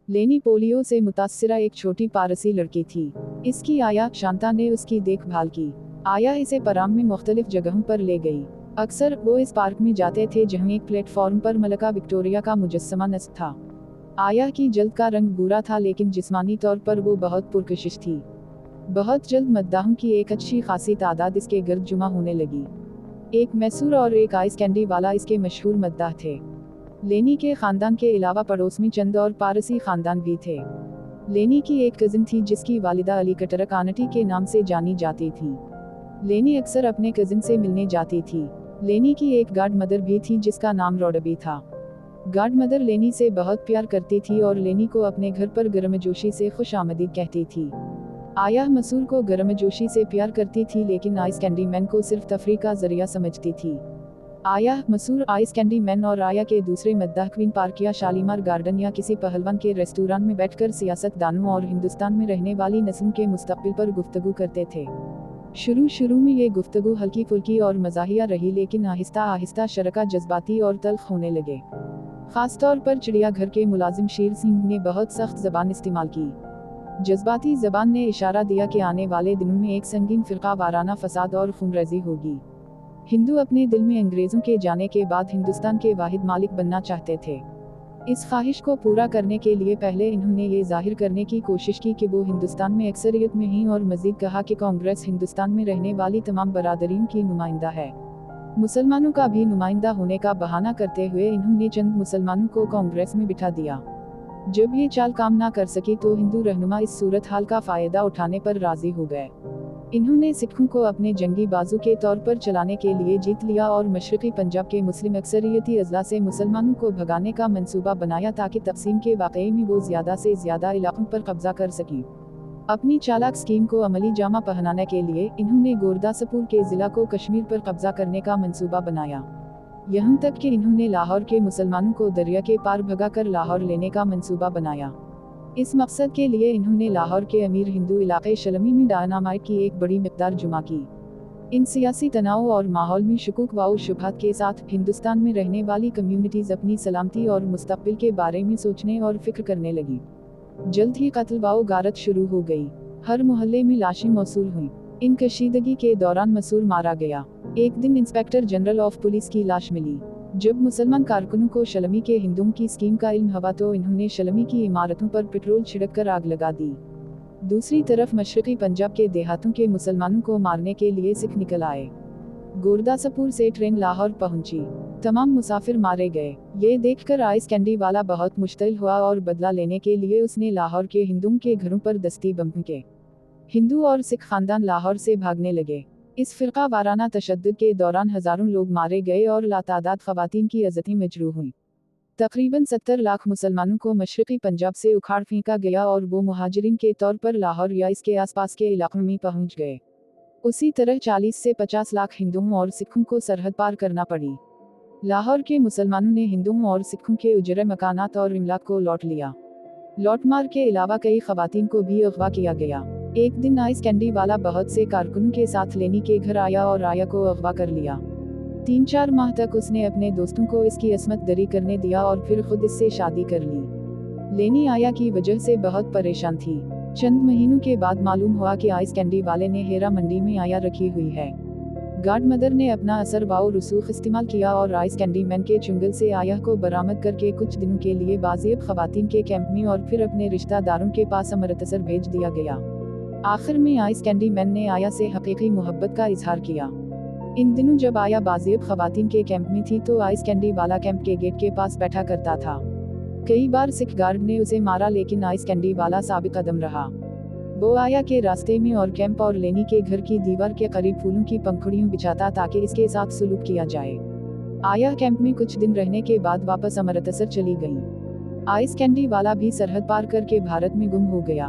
लेनी पोलियो से मुतासिरा एक छोटी पारसी लड़की थी। इसकी आया शांता ने उसकी देखभाल की। आया इसे पराम में मुख्तलिफ जगहों पर ले गई। अक्सर वो इस पार्क में जाते थे जहाँ एक प्लेटफॉर्म पर मलका विक्टोरिया का मुजस्समा नस्ब था। आया की जल्द का रंग बुरा था, लेकिन जिस्मानी तौर पर वो बहुत पुरकशिश थी। बहुत जल्द मद्दाहों की एक अच्छी खासी तादाद इसके गिर्द जुमा होने लगी। एक मैसूर और एक आइस कैंडी वाला इसके मशहूर मद्दाह थे। लेनी के खानदान के अलावा पड़ोस में चंद और पारसी खानदान भी थे। लेनी की एक कजिन थी जिसकी वालिदा अली कटरक आंटी के नाम से जानी जाती थी। लेनी अक्सर अपने कजिन से मिलने जाती थी। लेनी की एक गार्ड मदर भी थी जिसका नाम रोडबी था। गार्ड मदर लेनी से बहुत प्यार करती थी और लेनी को अपने घर पर गर्मजोशी से खुश आमदीद कहती थी। आया मसूर को गर्मजोशी से प्यार करती थी, लेकिन आइस कैंडी मैन को सिर्फ तफरीह का जरिया समझती थी। आया मसूर आइस कैंडी मैन और आया के दूसरे मद्दाह क्वीन पार्क या शालीमार गार्डन या किसी पहलवान के रेस्टोरेंट में बैठकर सियासतदानों और हिंदुस्तान में रहने वाली नस्ल के मुस्तकबिल पर गुफ्तगू करते थे। शुरू में ये गुफ्तगू हल्की फुल्की और मज़ाहिया रही, लेकिन आहिस्ता आहिस्ता शरका जज्बाती और तल्ख होने लगे। खासतौर पर चिड़ियाघर के मुलाजिम शेर सिंह ने बहुत सख्त जबान इस्तेमाल की। जज्बाती जबान ने इशारा दिया कि आने वाले दिनों में एक संगीन फिरका वाराना फसाद और खूनरेज़ी होगी। हिंदू अपने दिल में अंग्रेज़ों के जाने के बाद हिंदुस्तान के वाहिद मालिक बनना चाहते थे। इस ख्वाहिश को पूरा करने के लिए पहले इन्होंने ये जाहिर करने की कोशिश की कि वो हिंदुस्तान में अक्सरियत में हैं, और मज़ीद कहा कि कांग्रेस हिंदुस्तान में रहने वाली तमाम बरादरियों की नुमाइंदा है। मुसलमानों का भी नुमाइंदा होने का बहाना करते हुए इन्होंने चंद मुसलमानों को कांग्रेस में बिठा दिया। जब ये चाल काम ना कर सकी तो हिंदू रहनुमा इस सूरत हाल का फ़ायदा उठाने पर राजी हो गए। इन्होंने सिखों को अपने जंगी बाजू के तौर पर चलाने के लिए जीत लिया और मशरक़ी पंजाब के मुस्लिम अक्सरियती अज़ला से मुसलमानों को भगाने का मंसूबा बनाया ताकि तक़सीम के वाक़ये में वो ज़्यादा से ज़्यादा इलाक़ों पर कब्जा कर सकें। अपनी चालाक स्कीम को अमली जामा पहनाने के लिए इन्होंने गुरदासपुर के ज़िला को कश्मीर पर कब्जा करने का मंसूबा बनाया। यहाँ तक कि इन्होंने लाहौर के मुसलमानों को दरिया के पार भगाकर लाहौर लेने का मंसूबा बनाया। इस मकसद के लिए इन्होंने लाहौर के अमीर हिंदू इलाके शलमी में डायनामाइट की एक बड़ी मिक़दार जमा की। इन सियासी तनाव और माहौल में शुकूक व शुबहात के साथ हिंदुस्तान में रहने वाली कम्युनिटीज़ अपनी सलामती और मुस्तक़बिल के बारे में सोचने और फिक्र करने लगी। जल्द ही कत्ल व गारत शुरू हो गई। हर मोहल्ले में लाशें मौसूल हुईं। इन कशीदगी के दौरान मसूर मारा गया। एक दिन इंस्पेक्टर जनरल ऑफ पुलिस की लाश मिली। जब मुसलमान कारकुनों को शलमी के हिंदुओं की स्कीम का इल्म हुआ तो इन्होंने शलमी की इमारतों पर पेट्रोल छिड़ककर आग लगा दी। दूसरी तरफ मशरक़ी पंजाब के देहातों के मुसलमानों को मारने के लिए सिख निकल आए। गुरदासपुर से ट्रेन लाहौर पहुंची। तमाम मुसाफिर मारे गए। ये देखकर आइस कैंडी वाला बहुत मुश्तिल हुआ और बदला लेने के लिए उसने लाहौर के हिंदुओं के घरों पर दस्ती बम फेंके। हिंदू और सिख खानदान लाहौर से भागने लगे। इस फिरका वाराना तशद्दुद के दौरान हज़ारों लोग मारे गए और लातादाद ख़वातीन की अज़तें मजरूह हुईं। तकरीबन 70 लाख मुसलमानों को मशरक़ी पंजाब से उखाड़ फेंका गया और वो मुहाजिरीन के तौर पर लाहौर या इसके आसपास के इलाकों में पहुंच गए। उसी तरह 40 से 50 लाख हिंदुओं और सिखों को सरहद पार करना पड़ी। लाहौर के मुसलमानों ने हिंदुओं और सिखों के उजरे मकानात और इमलाक को लौट लिया। लौटमार के अलावा कई ख़वातीन को भी अगवा किया गया। एक दिन आइस कैंडी वाला बहुत से कारकुनों के साथ लेनी के घर आया और आया को अगवा कर लिया। 3-4 माह तक उसने अपने दोस्तों को इसकी असमत दरी करने दिया और फिर खुद इससे शादी कर ली। लेनी आया की वजह से बहुत परेशान थी। चंद महीनों के बाद मालूम हुआ कि आइस कैंडी वाले ने हेरा मंडी में आया रखी हुई है। गार्ड मदर ने अपना असर व रसूख इस्तेमाल किया और आइस कैंडी मैन के चुंगल से आया को बरामद करके कुछ दिनों के लिए बाज़ियब ख़वातीन के कैंप में और फिर अपने रिश्तेदारों के पास अमृतसर भेज दिया गया। आखिर में आइस कैंडी मैन ने आया से हकीकी मोहब्बत का इजहार किया। इन दिनों जब आया बाज़ियब ख़वातीन के कैंप में थी तो आइस कैंडी वाला कैंप के गेट के पास बैठा करता था। कई बार सिख गार्ड ने उसे मारा, लेकिन आइस कैंडी वाला साबित कदम रहा। वो आया के रास्ते में और कैंप और लेनी के घर की दीवार के करीब फूलों की पंखुड़ियों बिछाता ताकि इसके साथ सुलूक किया जाए। आया कैंप में कुछ दिन रहने के बाद वापस अमृतसर चली गई। आइस कैंडी वाला भी सरहद पार करके भारत में गुम हो गया।